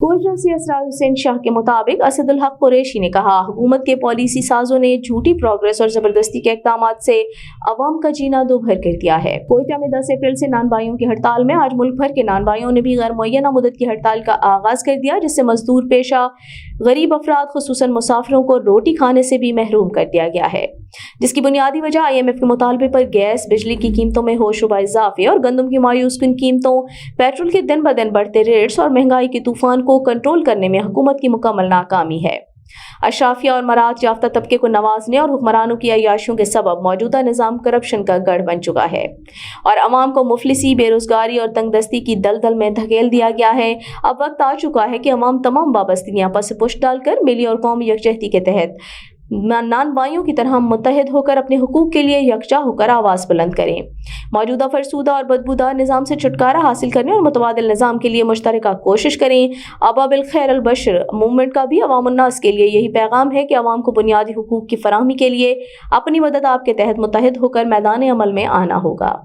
कोयटा से असरार हुसैन शाह के मुताबिक असदुल हक कुरैशी ने कहा, हुकूमत के पॉलिसी साजों ने झूठी प्रोग्रेस और जबरदस्ती के इक़दामात से अवाम का जीना दोभर कर दिया है। कोयटा में 10 अप्रैल से नानबाइयों की हड़ताल में आज मुल्क भर के नानबाइयों ने भी गैर मुअय्यना मुद्दत की हड़ताल का आगाज कर दिया, जिससे मजदूर पेशा गरीब अफराद खुसूसन मुसाफिरों को रोटी खाने से भी महरूम कर दिया गया है, जिसकी बुनियादी वजह IMF के मुतालबे पर गैस, बिजली की कीमतों में होशरुबा इजाफे और गंदम की मायूस कुन कीमतों, पेट्रोल के दिन ब दिन बढ़ते रेट्स और महंगाई के तूफान को कंट्रोल करने में हुकूमत की मुकम्मल नाकामी है। अशराफिया और मरात याफ्ता तबके को नवाजने और हुक्मरानों की अय्याशियों के सबब मौजूदा निज़ाम करप्शन का गढ़ बन चुका है और अवाम को मुफलिसी, बेरोजगारी और तंगदस्ती की दलदल में धकेल दिया गया है। अब वक्त आ चुका है कि अवाम तमाम वाबस्तगियां पस पुश डालकर मिली और कौमी यकजहती के तहत नानबाइयों की तरह मुत्तहिद होकर अपने हुकूक के लिए यकजा होकर आवाज़ बुलंद करें। मौजूदा फरसूदा और बदबूदार निज़ाम से छुटकारा हासिल करने और मुतबादिल निज़ाम के लिए मुश्तरका कोशिश करें। अबाबिल खैर अल बशर मूवमेंट का भी अवाम उन्नास के लिए यही पैगाम है कि अवाम को बुनियादी हुकूक की फराहमी के लिए अपनी मदद आपके तहत मुत्तहिद होकर मैदान अमल में आना होगा।